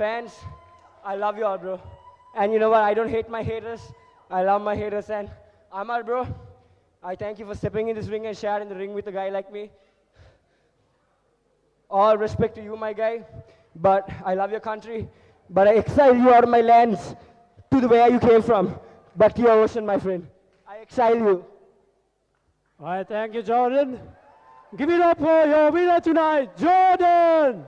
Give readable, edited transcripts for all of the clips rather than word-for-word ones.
Fans, I love you all, bro. And you know what? I don't hate my haters. I love my haters. And Ammar, bro, I thank you for stepping in this ring and sharing the ring with a guy like me. All respect to you, my guy. But I love your country. But I exile you out of my lands to the where you came from. Back to your ocean, my friend. I exile you. All right, thank you, Jordan. Give it up for your winner tonight, Jordan!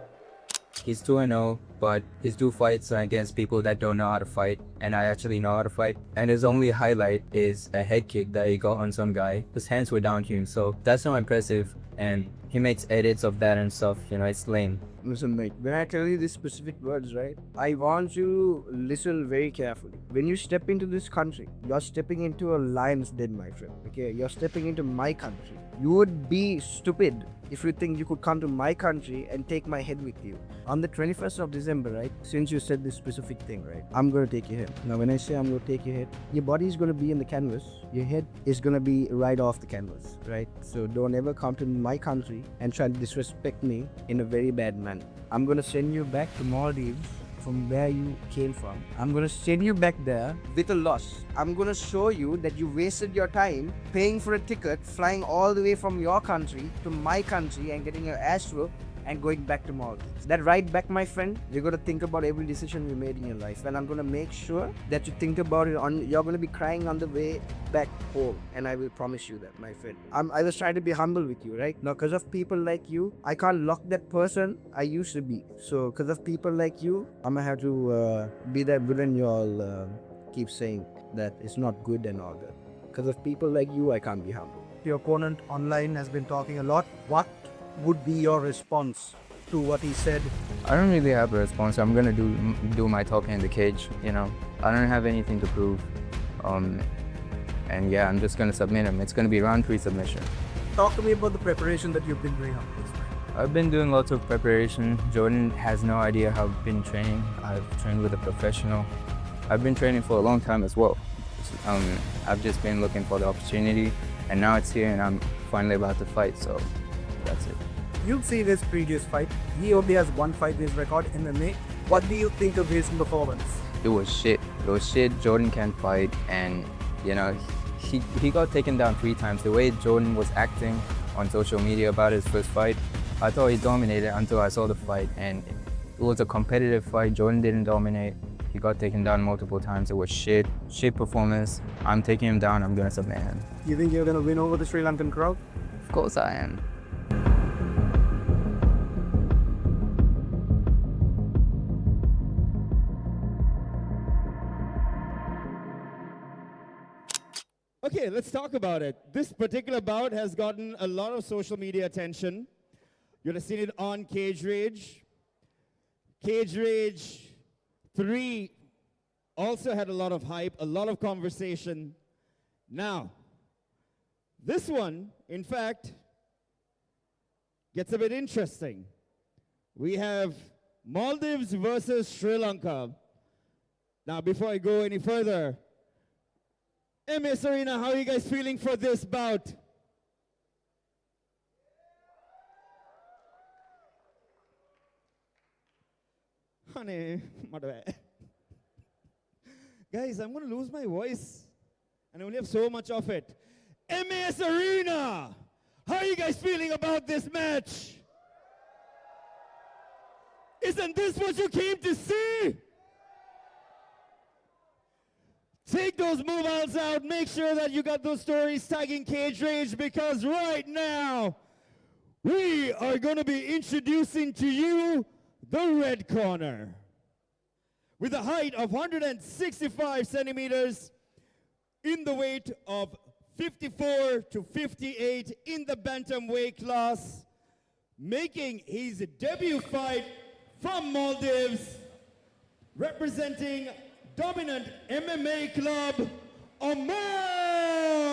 He's 2-0, but his two fights are against people that don't know how to fight, and I actually know how to fight. And his only highlight is a head kick that he got on some guy. His hands were down to him, so that's not impressive. And he makes edits of that and stuff, you know, it's lame. Listen, mate, when I tell you these specific words, right, I want you to listen very carefully. When you step into this country, you're stepping into a lion's den, my friend. Okay, you're stepping into my country. You would be stupid if you think you could come to my country and take my head with you. On the 21st of December, right, since you said this specific thing, right, I'm gonna take your head. Now, when I say I'm gonna take your head, your body is gonna be in the canvas, your head is gonna be right off the canvas, right? So don't ever come to my country and try to disrespect me in a very bad manner. I'm gonna send you back to Maldives from where you came from. I'm gonna send you back there with a loss. I'm gonna show you that you wasted your time paying for a ticket, flying all the way from your country to my country and getting your ass whooped and going back to Maldives. That ride back, my friend, you're gonna think about every decision you made in your life, and I'm gonna make sure that you think about it. You're gonna be crying on the way back home, and I will promise you that, my friend. I was trying to be humble with you, right? Now, because of people like you, I can't lock that person I used to be. So, because of people like you, I'm gonna have to be that villain you all keep saying that it's not good and all that. Because of people like you, I can't be humble. Your opponent online has been talking a lot. What would be your response to what he said? I don't really have a response. I'm gonna do my talking in the cage, you know. I don't have anything to prove. And yeah, I'm just gonna submit him. It's gonna be round 3 submission. Talk to me about the preparation that you've been doing on this fight. I've been doing lots of preparation. Jordan has no idea how I've been training. I've trained with a professional. I've been training for a long time as well. I've just been looking for the opportunity, and now it's here and I'm finally about to fight, so that's it. You've seen his previous fight. He only has one fight in his record in MMA. What do you think of his performance? It was shit. It was shit. Jordan can't fight, and you know, he got taken down 3 times. The way Jordan was acting on social media about his first fight, I thought he dominated until I saw the fight, and it was a competitive fight. Jordan didn't dominate. He got taken down multiple times. It was shit performance. I'm taking him down. I'm gonna submit him. You think you're gonna win over the Sri Lankan crowd? Of course I am. Okay, let's talk about it. This particular bout has gotten a lot of social media attention. You'll have seen it on Cage Rage. Cage Rage 3 also had a lot of hype, a lot of conversation. Now, this one, in fact, gets a bit interesting. We have Maldives versus Sri Lanka. Now, before I go any further, MS Arena, how are you guys feeling for this bout? Honey, guys, I'm going to lose my voice, and I only have so much of it. MS Arena, how are you guys feeling about this match? Isn't this what you came to see? Take those mobiles out. Make sure that you got those stories tagging Cage Rage, because right now we are going to be introducing to you the red corner. With a height of 165 centimeters, in the weight of 54 to 58 in the bantamweight class, making his debut fight from Maldives, representing dominant MMA club, Ammar!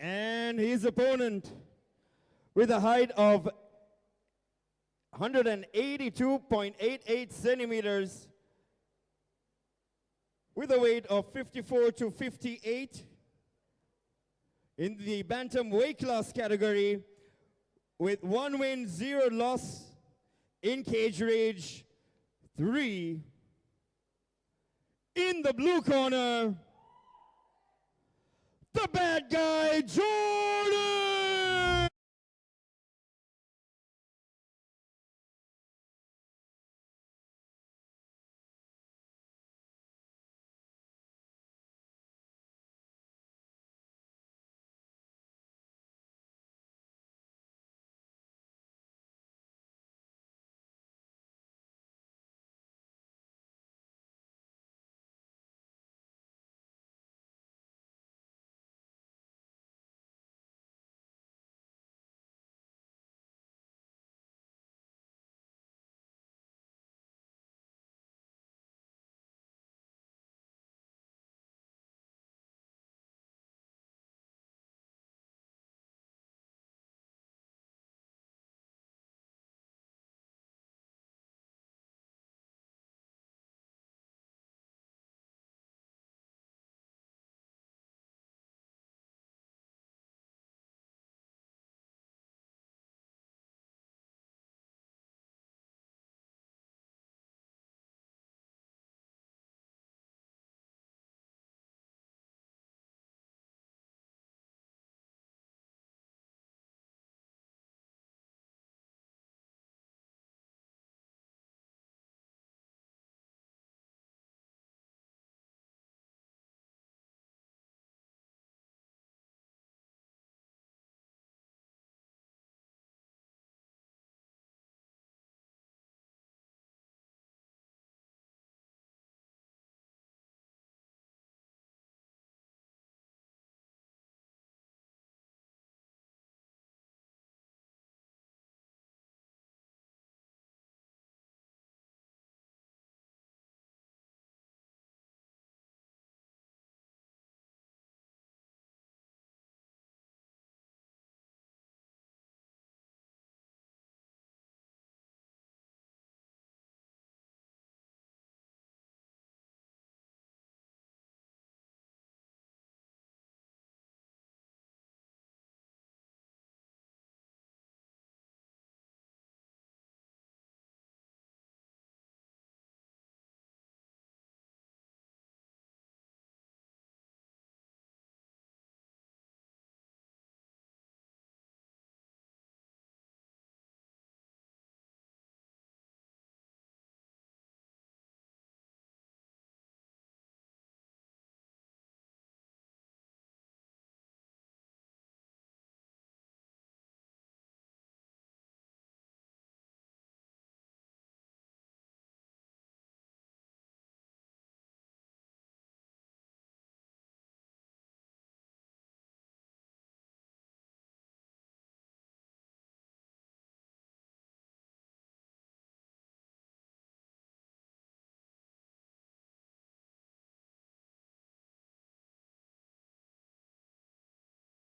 And his opponent, with a height of 182.88 centimeters, with a weight of 54 to 58, in the bantam weight class category, with 1 win, 0 loss, in cage rage 3. In the blue corner, the bad guy, Jordon!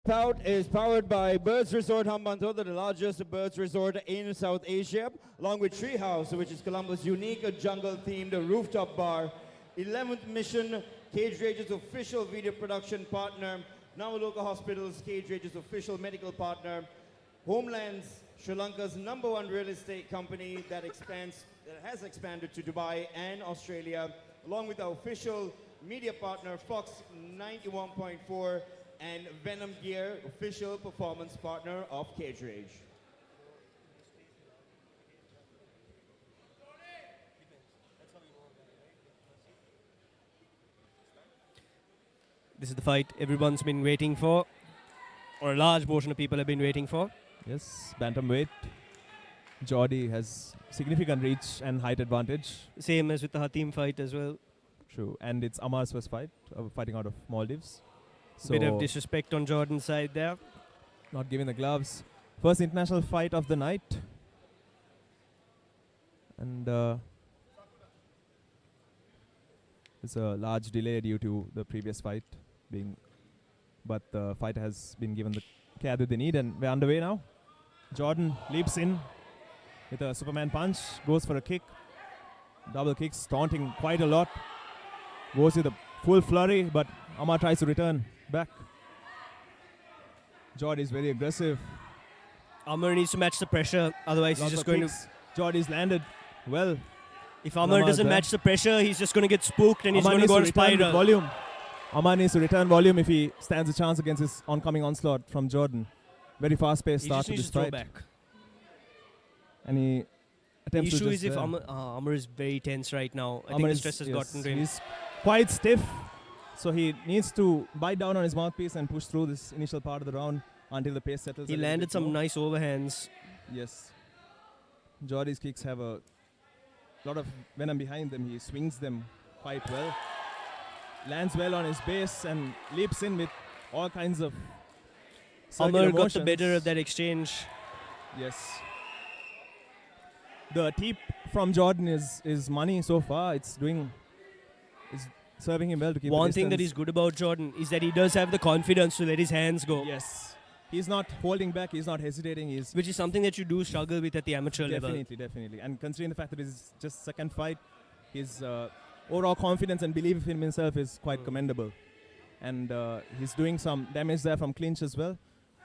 Pout is powered by Birds Resort Hambantota, the largest birds resort in South Asia, along with Treehouse, which is Colombo's unique jungle-themed rooftop bar. 11th Mission, Cage Rage's official video production partner. Navaloka Hospital's Cage Rage's official medical partner. Homelands, Sri Lanka's #1 real estate company that has expanded to Dubai and Australia, along with our official media partner, Fox 91.4, and Venom Gear, official performance partner of Cage Rage. This is the fight everyone's been waiting for, or a large portion of people have been waiting for. Yes, bantamweight. Jordy has significant reach and height advantage. Same as with the Hatim fight as well. True, and it's Ammar's first fight, fighting out of Maldives. So Bit of disrespect on Jordan's side there. not giving the gloves. First international fight of the night. And there's a large delay due to the previous fight being but the fighter has been given the care that they need, and we're underway now. Jordon leaps in with a Superman punch, goes for a kick, double kicks, taunting quite a lot, goes with a full flurry, but Ammar tries to return back. Jord is very aggressive. Ammar needs to match the pressure, otherwise he's just going to... Jord is landed well. If Ammar doesn't match the pressure, he's just going to get spooked and he's going to go on a spiral. Volume. Ammar needs to return volume if he stands a chance against his oncoming onslaught from Jordon. Very fast-paced start to this fight. Back. And he attempts to The issue is if Ammar is very tense right now. I think the stress has gotten to him. He's quite stiff, so he needs to bite down on his mouthpiece and push through this initial part of the round until the pace settles. He landed some nice overhands. Yes. Jordy's kicks have a lot of venom behind them. He swings them quite well. Lands well on his base and leaps in with all kinds of Ammar got the better of that exchange. Yes. The tip from Jordon is money so far. It's serving him well to keep One the thing that is good about Jordon is that he does have the confidence to let his hands go. Yes. He's not holding back. He's not hesitating. Which is something that you do struggle with at the amateur level. Definitely. And considering the fact that it's just second fight, his overall confidence and belief in himself is quite commendable. And he's doing some damage there from clinch as well.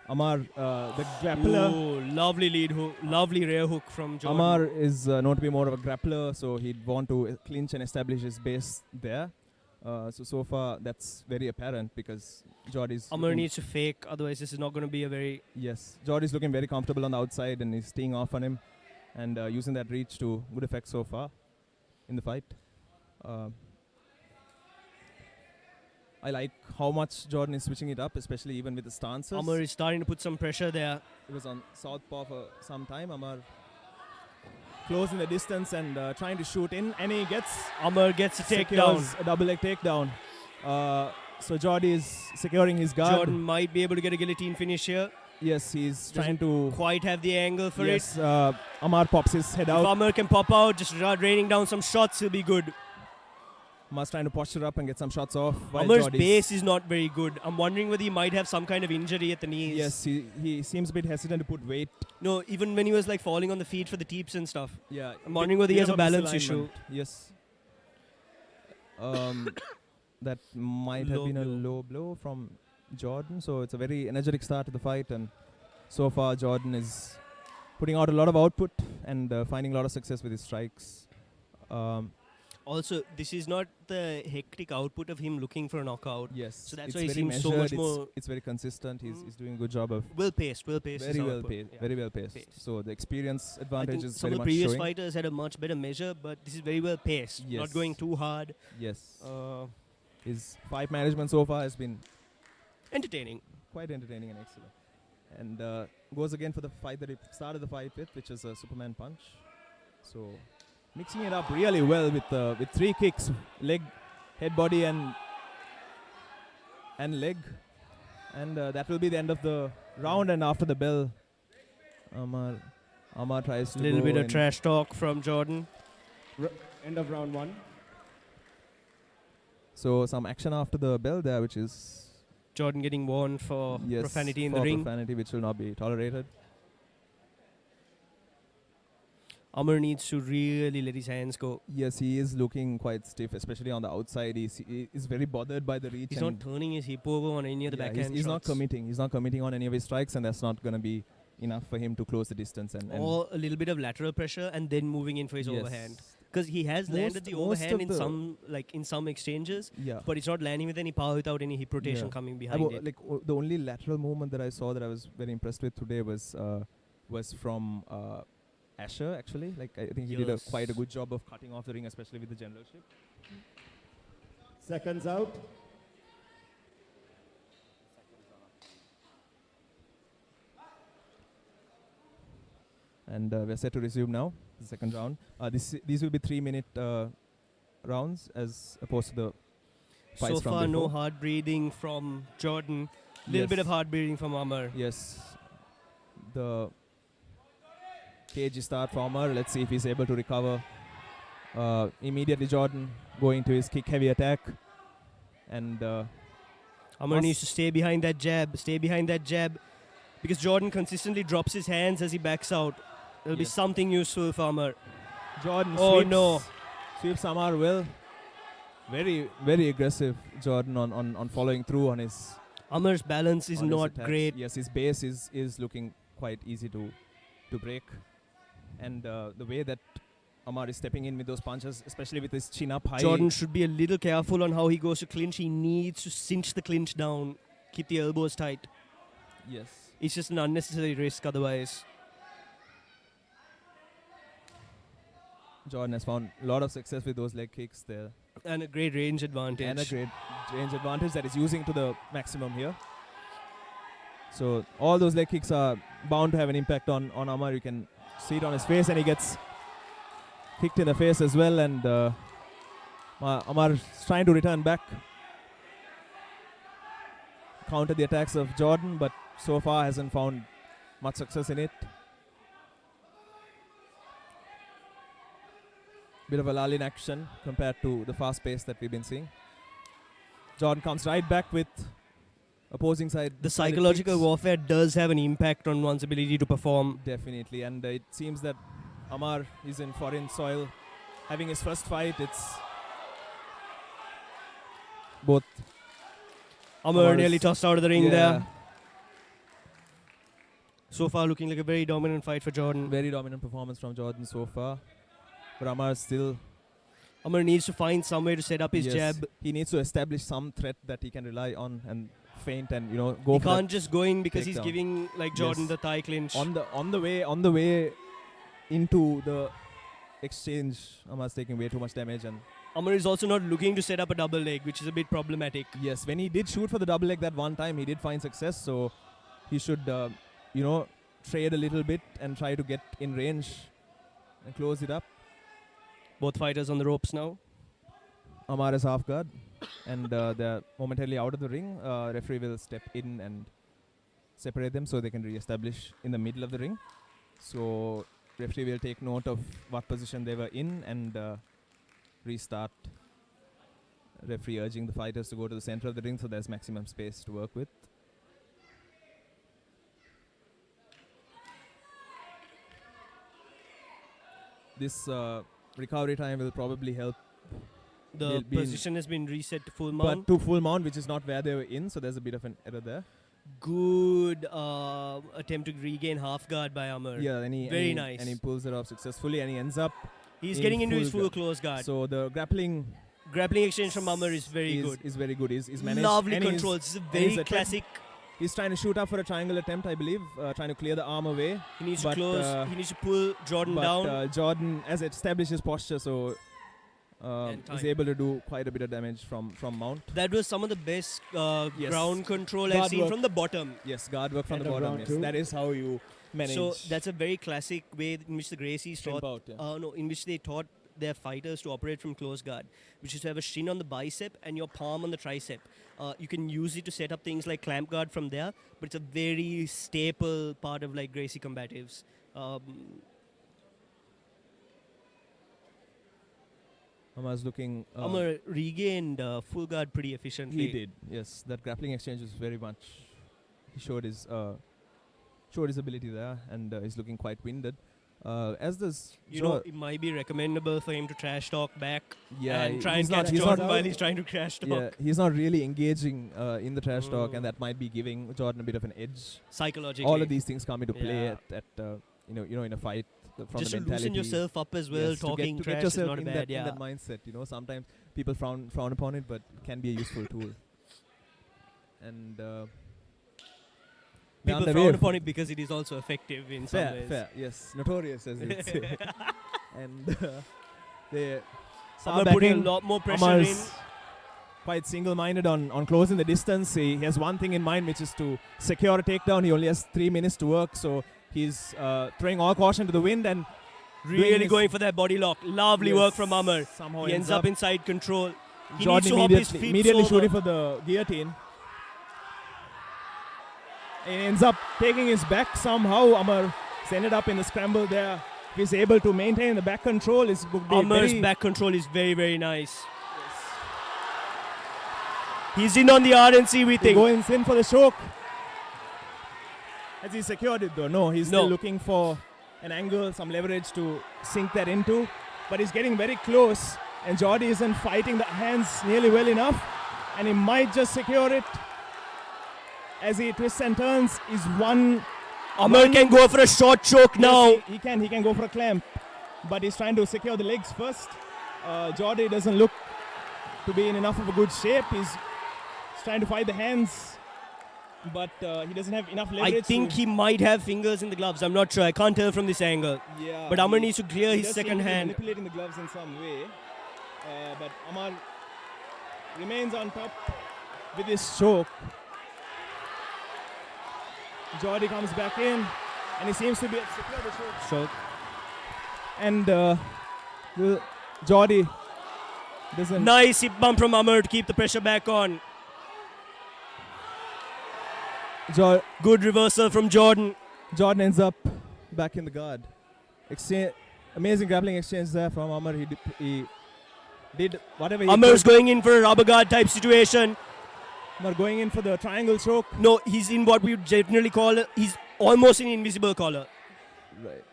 Ammar, the grappler. Ooh, lovely lead hook, lovely rear hook from Jordon. Ammar is known to be more of a grappler, so he'd want to clinch and establish his base there. So far, that's very apparent because Jordy's... Ammar needs to fake, otherwise this is not going to be a very... Yes, Jordy's looking very comfortable on the outside and he's teeing off on him and using that reach to good effect so far in the fight. I like how much Jordon is switching it up, especially even with the stances. Ammar is starting to put some pressure there. He was on southpaw for some time. Ammar close in the distance and trying to shoot in, and he gets... Ammar gets a takedown. A double leg takedown. So Jordy is securing his guard. Jordon might be able to get a guillotine finish here. Yes, he's trying to... quite have the angle for it. Ammar pops his head out. If Ammar can pop out, just raining down some shots, he'll be good. Ammar's trying to posture up and get some shots off. Ammar's base is not very good. I'm wondering whether he might have some kind of injury at the knees. Yes, he seems a bit hesitant to put weight. No, even when he was like falling on the feet for the teeps and stuff. Yeah. I'm wondering whether he has a balance issue. Yes. That might have been a low blow from Jordon. So it's a very energetic start to the fight. And so far, Jordon is putting out a lot of output and finding a lot of success with his strikes. Also, this is not the hectic output of him looking for a knockout. Yes. So that's why he seems so much more... It's very consistent. He's doing a good job of... Well-paced. Very well paced. So the experience advantage is very much showing. Some of the previous fighters had a much better measure, but this is very well paced. Yes. Not going too hard. Yes. His fight management so far has been... entertaining. Quite entertaining and excellent. And goes again for the fight that he started the fight with, which is a Superman punch. So... mixing it up really well with 3 kicks, leg, head, body, and leg, and that will be the end of the round. And after the bell, Ammar tries to a little bit of trash talk from Jordon. End of round 1. So some action after the bell there, which is Jordon getting warned for profanity in the ring. Profanity, which will not be tolerated. Ammar needs to really let his hands go. Yes, he is looking quite stiff, especially on the outside. He is very bothered by the reach. He's not turning his hip over on any of the backhand He's shots. not committing. He's not committing on any of his strikes, and that's not going to be enough for him to close the distance. Or a little bit of lateral pressure and then moving in for his overhand. Because he has landed the overhand in some exchanges, but it's not landing with any power without any hip rotation coming behind it. The only lateral movement that I saw that I was very impressed with today was from Asher, actually. I think he did quite a good job of cutting off the ring, especially with the generalship. Seconds out. And we're set to resume now, the second round. These will be 3-minute rounds as opposed to the fights so from far, before. no hard breathing from Jordon. Little bit of hard breathing from Ammar. Yes. The cagey start from Ammar. Let's see if he's able to recover. Immediately Jordon going to his kick-heavy attack. And Ammar needs to stay behind that jab. Stay behind that jab. Because Jordon consistently drops his hands as he backs out. There'll be something useful for Ammar. Jordon sweeps Ammar well. Very, very aggressive, Jordon, on following through on his... Ammar's balance is not great. Yes, his base is looking quite easy to break. And the way that Ammar is stepping in with those punches, especially with his chin up high. Jordon should be a little careful on how he goes to clinch. He needs to cinch the clinch down, keep the elbows tight. Yes. It's just an unnecessary risk otherwise. Jordon has found a lot of success with those leg kicks there. And a great range advantage. And a great range advantage that is using to the maximum here. So all those leg kicks are bound to have an impact on Ammar. You can see it on his face, and he gets kicked in the face as well. And Ammar is trying to return back, counter the attacks of Jordon, but so far hasn't found much success in it. Bit of a lull in action compared to the fast pace that we've been seeing. Jordon comes right back with opposing side. The psychological warfare does have an impact on one's ability to perform. Definitely, and it seems that Ammar is in foreign soil, having his first fight. It's both. Ammar nearly tossed out of the ring there. So far looking like a very dominant fight for Jordon. Very dominant performance from Jordon so far. But Ammar needs to find some way to set up his jab. He needs to establish some threat that he can rely on and feint and go. He can't just go in because he's giving like Jordon the thigh clinch. On the way into the exchange, Ammar's taking way too much damage, and Ammar is also not looking to set up a double leg, which is a bit problematic. Yes, when he did shoot for the double leg that one time, he did find success. So he should trade a little bit and try to get in range and close it up. Both fighters on the ropes now. Ammar is half guard, and they're momentarily out of the ring. Referee will step in and separate them so they can re-establish in the middle of the ring. So referee will take note of what position they were in and restart. Referee urging the fighters to go to the center of the ring so there's maximum space to work with. This recovery time will probably help. The position has been reset to full mount. But to full mount, which is not where they were in, so there's a bit of an error there. Good attempt to regain half guard by Ammar. Yeah, very nice. And he pulls it off successfully, and he ends up. He's getting into his full close guard. So the grappling exchange from Ammar is very good. Is very good. He's managed. Lovely controls. It's a very classic. He's trying to shoot up for a triangle attempt, I believe, trying to clear the arm away. He needs to close. He needs to pull Jordon down. Jordon has established his posture, so is able to do quite a bit of damage from mount. That was some of the best ground control I've seen from the bottom. Yes, guard work from the bottom. Yes, that is how you manage. So that's a very classic way in which the Gracies taught. In which they taught their fighters to operate from close guard, which is to have a shin on the bicep and your palm on the tricep. You can use it to set up things like clamp guard from there, but it's a very staple part of like Gracie combatives. Ammar's looking. Ammar regained full guard pretty efficiently. He did, yes. That grappling exchange was very much. He showed his ability there, and he's looking quite winded. As this, it might be recommendable for him to trash talk back. Yeah, and try and catch Jordon while he's trying to trash talk. Yeah, he's not really engaging in the trash talk, and that might be giving Jordon a bit of an edge. Psychologically, all of these things come into play at in a fight. From just the to loosen yourself up as well, talking to trash is not a bad. In that mindset, sometimes people frown upon it, but can be a useful tool. And people frown upon it because it is also effective in some ways. Fair, yes, notorious as you'd say. And they are putting a lot more pressure in. Quite single-minded on closing the distance. He has one thing in mind, which is to secure a takedown. He only has 3 minutes to work, so he's throwing all caution to the wind and really going for that body lock. Lovely work from Ammar. Somehow he ends up inside control. He Jordon needs to hop his feet immediately shooting for the guillotine. And ends up taking his back somehow. Ammar ended up in the scramble there. If he's able to maintain the back control, Ammar's back control is very, very nice. He's in on the RNC, we He think. goes in for the choke. Has he secured it though? No, he's still looking for an angle, some leverage to sink that into. But he's getting very close, and Jordy isn't fighting the hands nearly well enough, and he might just secure it. As he twists and turns, he's one. Ammar can go for a short choke now. Yes, he can go for a clamp, but he's trying to secure the legs first. Jordy doesn't look to be in enough of a good shape. He's trying to fight the hands, but he doesn't have enough leverage. I think he might have fingers in the gloves. I'm not sure. I can't tell from this angle. Yeah, but Ammar needs to clear his second hand. Manipulating the gloves in some way, but Ammar remains on top with his choke. Jordy comes back in, and he seems to be secure the choke. And Jordy doesn't. Nice hip bump from Ammar to keep the pressure back on. Good reversal from Jordon. Jordon ends up back in the guard. Amazing grappling exchange there from Ammar. He did whatever he Ammar's could. going in for a rubber guard type situation. Ammar going in for the triangle choke. No, he's in what we would generally call he's almost in invisible collar. Right.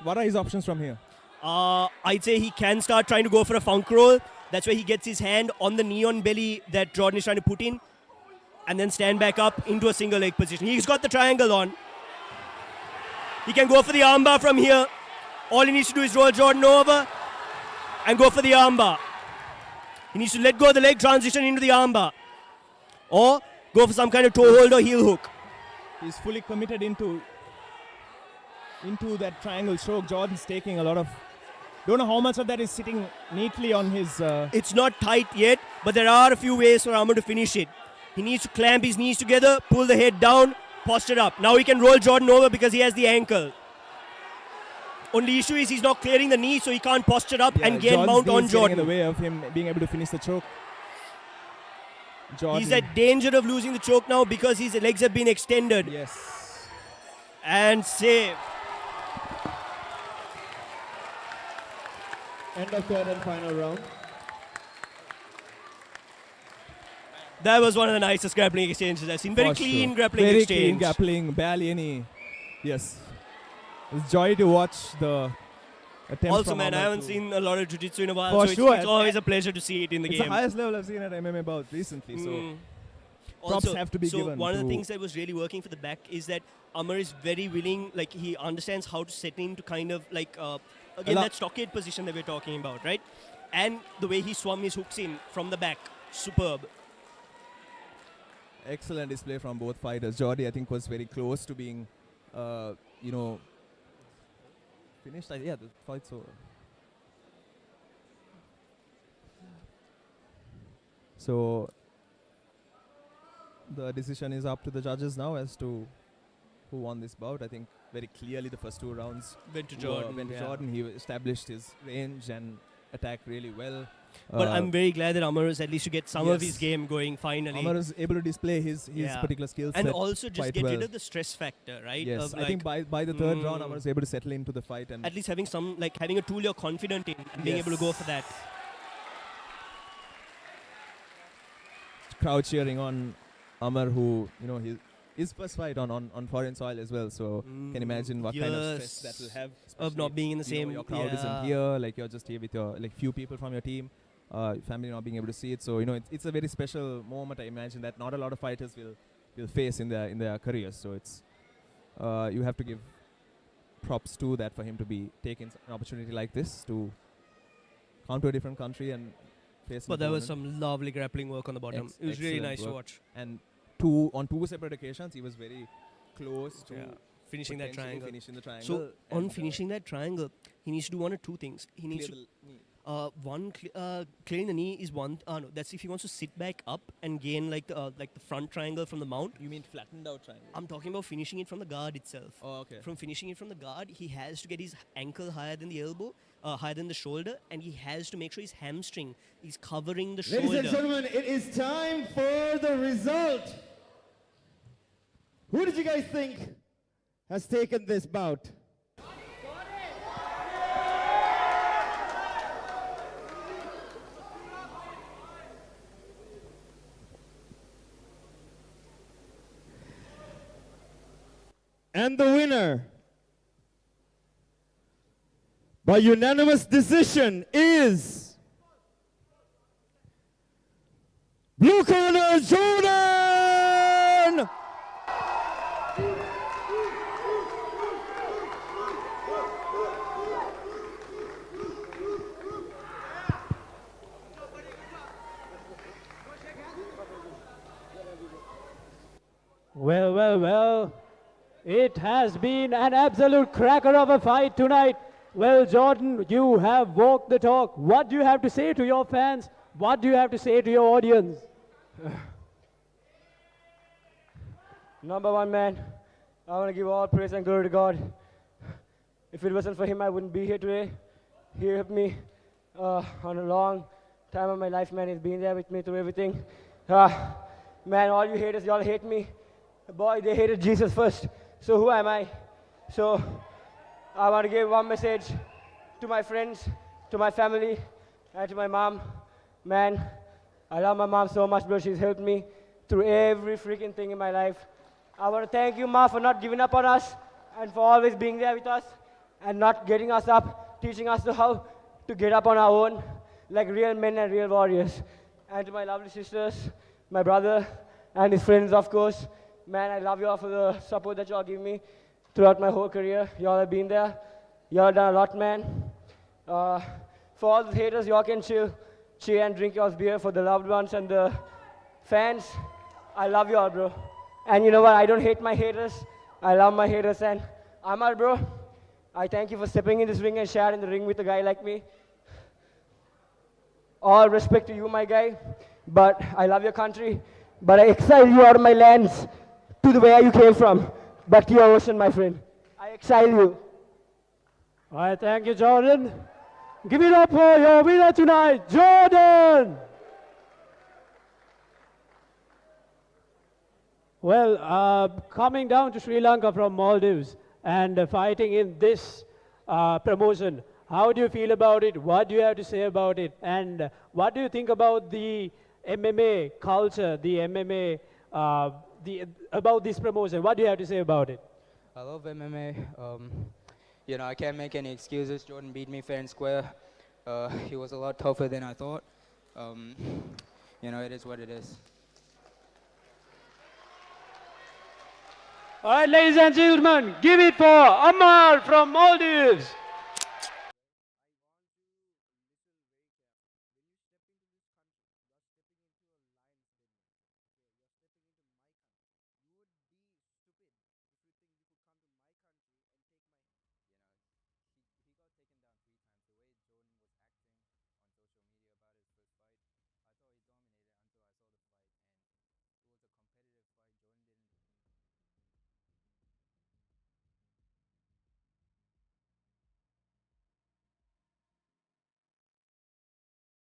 What are his options from here? I'd say he can start trying to go for a funk roll. That's where he gets his hand on the knee on belly that Jordon is trying to put in, and then stand back up into a single leg position. He's got the triangle on. He can go for the armbar from here. All he needs to do is roll Jordon over and go for the armbar. He needs to let go of the leg, transition into the armbar, or go for some kind of toe hold or heel hook. He's fully committed into that triangle choke. Jordan's taking a lot of. Don't know how much of that is sitting neatly on his. It's not tight yet, but there are a few ways for Ammar to finish it. He needs to clamp his knees together, pull the head down, posture up. Now he can roll Jordon over because he has the ankle. Only issue is he's not clearing the knee, so he can't posture up and gain mount on Jordon. In the way of him being able to finish the choke. Jordon. He's at danger of losing the choke now because his legs have been extended. Yes. And save. End of third and final round. That was one of the nicest grappling exchanges I've seen. Very clean grappling Very exchange. clean grappling, barely any. Yes. It's joy to watch the attempt. Also, from man, I Ammar haven't to- seen a lot of jiu-jitsu in a while, For so sure. it's always a pleasure to see it in the It's game. the highest level I've seen at MMA bout recently, so props Also, have to be given. one of the to- things that was really working for the back is that Ammar is very willing, like he understands how to set in to kind of like, again, that stockade position that we're talking about, right? And the way he swung his hooks in from the back, superb. Excellent display from both fighters. Jordy, I think, was very close to being, finished. Yeah, the fight's over. So the decision is up to the judges now as to who won this bout. I think very clearly the first two rounds Went to Jordon. Went to Jordon. He established his range and attacked really well. But I'm very glad that Ammar is at least to get some of his game going finally. Ammar is able to display his particular skill set and also just quite get well. rid of the stress factor, right? Yes, Of I think by the third round, Ammar is able to settle into the fight and at least having having a tool you're confident in and being able to go for that. crowd cheering on Ammar, who his first fight on foreign soil as well. So can imagine what kind of stress that will have of not being in the same. Your crowd isn't here, like you're just here with your few people from your team, family not being able to see it. So it's a very special moment. I imagine that not a lot of fighters will face in their careers. So it's you have to give props to that for him to be taking an opportunity like this to come to a different country and face. But there was some lovely grappling work on the bottom. It was really nice to watch. And on two separate occasions, he was very close to finishing that triangle. Finishing the triangle. So on finishing that triangle, he needs to do one or two things. He needs to clearing the knee is one. No, that's if he wants to sit back up and gain like the front triangle from the mount. You mean flattened out triangle? I'm talking about finishing it from the guard itself. Oh, okay. From finishing it from the guard, he has to get his ankle higher than the elbow, higher than the shoulder, and he has to make sure his hamstring is covering the shoulder. Ladies and gentlemen, it is time for the result. Who did you guys think has taken this bout? And the winner by unanimous decision is blue corner Jordon! Well, well, well. It has been an absolute cracker of a fight tonight. Well, Jordon, you have walked the talk. What do you have to say to your fans? What do you have to say to your audience? Number one, man, I want to give all praise and glory to God. If it wasn't for him, I wouldn't be here today. He helped me on a long time of my life, man. He's been there with me through everything. Man, all you haters, y'all hate me. Boy, they hated Jesus first. So who am I? So I want to give one message to my friends, to my family, and to my mom. Man, I love my mom so much, bro. She's helped me through every freaking thing in my life. I want to thank you, Ma, for not giving up on us and for always being there with us and not getting us up, teaching us how to get up on our own like real men and real warriors. And to my lovely sisters, my brother, and his friends, of course. Man, I love you all for the support that you all give me throughout my whole career. You all have been there. You all have done a lot, man. For all the haters, you all can chill and drink your beer. For the loved ones and the fans, I love you all, bro. And you know what? I don't hate my haters. I love my haters. And Ammar, bro, I thank you for stepping in this ring and sharing the ring with a guy like me. All respect to you, my guy. But I love your country. But I exile you out of my lands to the where you came from. Back to your ocean, my friend. I exile you. All right, thank you, Jordon. Give it up for your winner tonight, Jordon! Well, coming down to Sri Lanka from Maldives and fighting in this promotion, how do you feel about it? What do you have to say about it? And what do you think about the MMA culture, the MMA, about this promotion? What do you have to say about it? I love MMA. You know, I can't make any excuses. Jordon beat me fair and square. He was a lot tougher than I thought. You know, it is what it is. All right, ladies and gentlemen, give it for Ammar from Maldives.